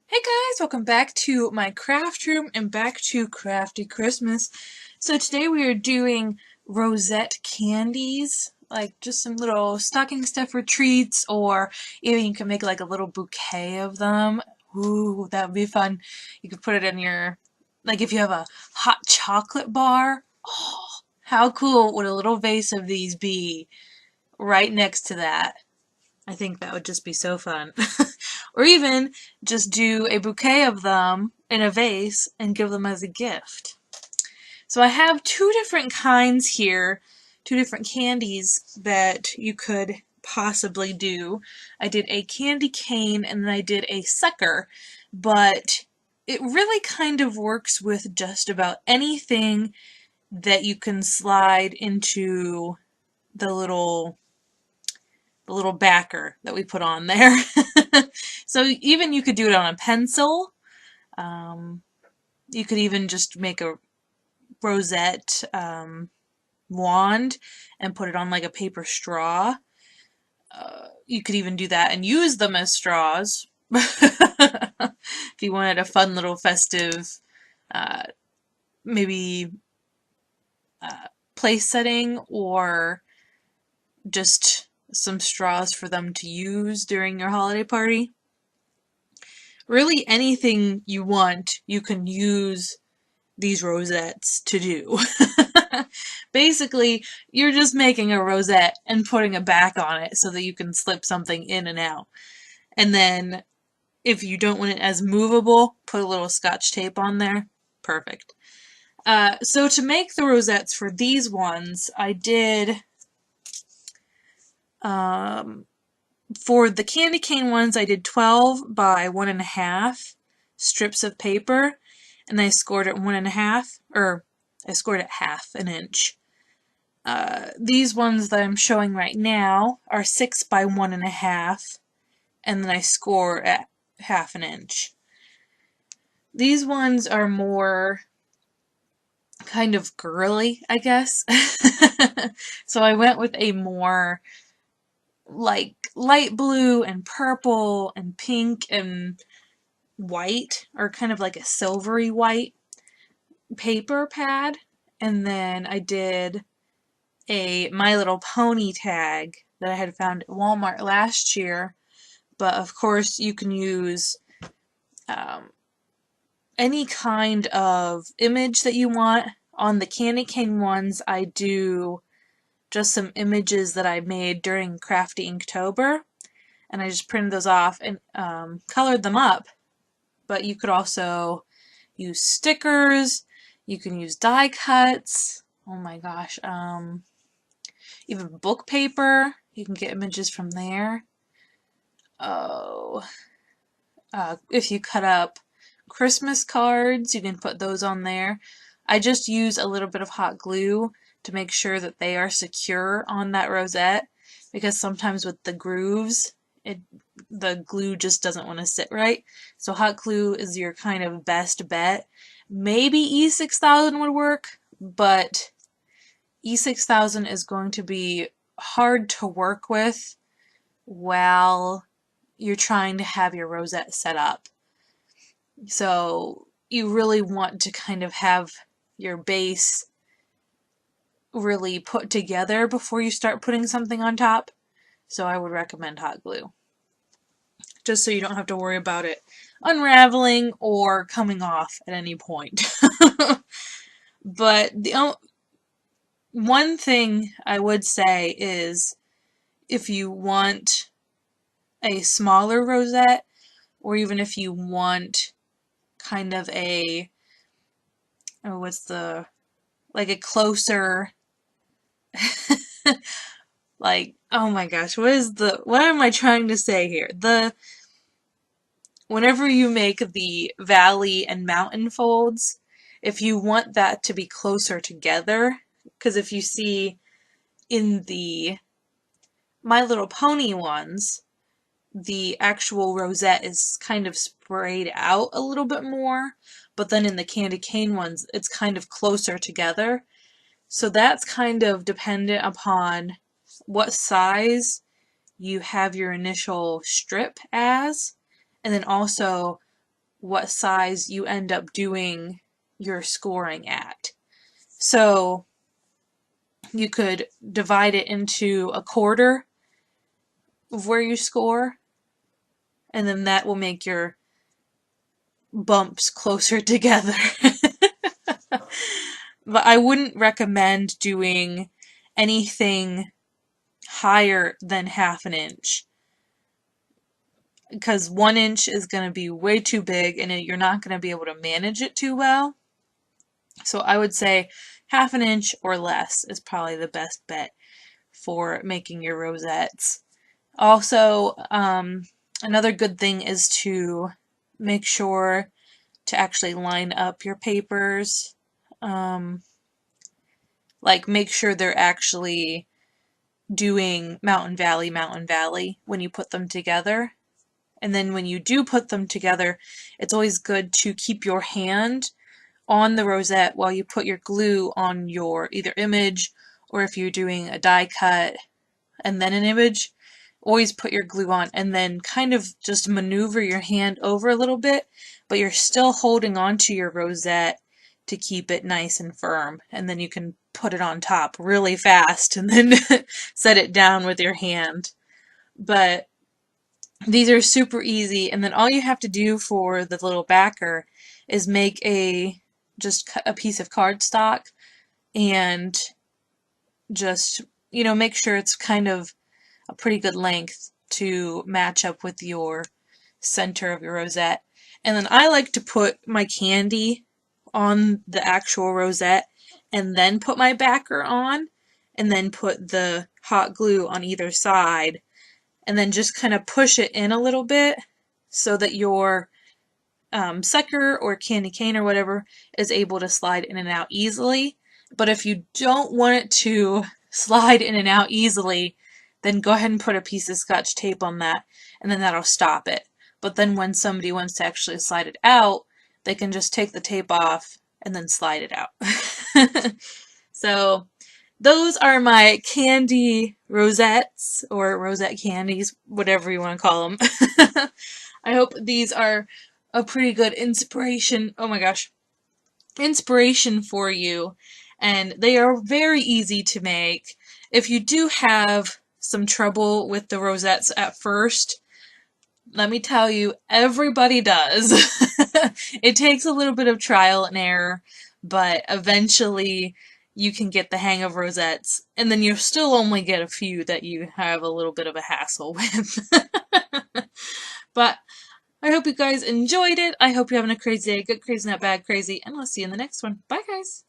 Hey guys, welcome back to my craft room and back to Crafty Christmas. So today we are doing Rosette candies, like just some little stocking stuffer treats, or even you can make like a little bouquet of them. Ooh, that would be fun. You could put it in your, like if you have a hot chocolate bar. Oh, how cool would a little vase of these be right next to that? I think that would just be so fun. Or even just do a bouquet of them in a vase and give them as a gift. So I have two different kinds here, two different candies that you could possibly do. I did a candy cane and then I did a sucker, but it really kind of works with just about anything that you can slide into the little backer that we put on there. So even you could do it on a pencil. You could even just make a rosette wand and put it on like a paper straw. You could even do that and use them as straws. If you wanted a fun little festive, maybe place setting, or just some straws for them to use during your holiday party. Really anything you want, you can use these rosettes to do. Basically, you're just making a rosette and putting a back on it so that you can slip something in and out. And then, if you don't want it as movable, put a little scotch tape on there. Perfect. So to make the rosettes for these ones, I did, for the candy cane ones, I did 12 by 1.5 strips of paper, and I scored it 1.5, or I scored it half an inch. These ones that I'm showing right now are 6 by 1.5, and then I score at half an inch. These ones are more kind of girly, I guess. So I went with a more like light blue and purple and pink and white, or kind of like a silvery white paper pad. And then I did a My Little Pony tag that I had found at Walmart last year. But of course you can use any kind of image that you want. On the candy cane ones, I do just some images that I made during Crafty Inktober, and I just printed those off and colored them up. But you could also use stickers, you can use die cuts, oh my gosh, even book paper, you can get images from there. Oh, if you cut up Christmas cards, you can put those on there. I just use a little bit of hot glue to make sure that they are secure on that rosette, because sometimes with the grooves, the glue just doesn't want to sit right. So hot glue is your kind of best bet. Maybe E6000 would work, but E6000 is going to be hard to work with while you're trying to have your rosette set up. So you really want to kind of have your base really put together before you start putting something on top. So I would recommend hot glue, just so you don't have to worry about it unraveling or coming off at any point. But the one thing I would say is, if you want a smaller rosette, or even if you want kind of a, oh, what's the, like a closer, like, oh my gosh, what am I trying to say here? Whenever you make the valley and mountain folds, if you want that to be closer together, because if you see in the My Little Pony ones, the actual rosette is kind of sprayed out a little bit more, but then in the candy cane ones, it's kind of closer together. So that's kind of dependent upon what size you have your initial strip as, and then also what size you end up doing your scoring at. So you could divide it into a quarter of where you score, and then that will make your bumps closer together. But I wouldn't recommend doing anything higher than 1/2 inch, because 1 inch is going to be way too big and you're not going to be able to manage it too well. So I would say 1/2 inch or less is probably the best bet for making your rosettes. Also, another good thing is to make sure to actually line up your papers. Like make sure they're actually doing mountain valley when you put them together. And then when you do put them together, it's always good to keep your hand on the rosette while you put your glue on your either image, or if you're doing a die cut and then an image, always put your glue on and then kind of just maneuver your hand over a little bit, but you're still holding on to your rosette to keep it nice and firm, and then you can put it on top really fast and then set it down with your hand. But these are super easy, and then all you have to do for the little backer is make just a piece of cardstock and just, make sure it's kind of a pretty good length to match up with your center of your rosette. And then I like to put my candy on the actual rosette and then put my backer on, and then put the hot glue on either side, and then just kind of push it in a little bit so that your sucker or candy cane or whatever is able to slide in and out easily. But if you don't want it to slide in and out easily, then go ahead and put a piece of Scotch tape on that, and then that'll stop it. But then when somebody wants to actually slide it out, they can just take the tape off and then slide it out. So those are my candy rosettes, or rosette candies, whatever you want to call them. I hope these are a pretty good inspiration. Oh my gosh. Inspiration for you. And they are very easy to make. If you do have some trouble with the rosettes at first, let me tell you, everybody does. It takes a little bit of trial and error, but eventually you can get the hang of rosettes, and then you'll still only get a few that you have a little bit of a hassle with. But I hope you guys enjoyed it. I hope you're having a crazy day. Good crazy, not bad crazy, and I'll see you in the next one. Bye, guys!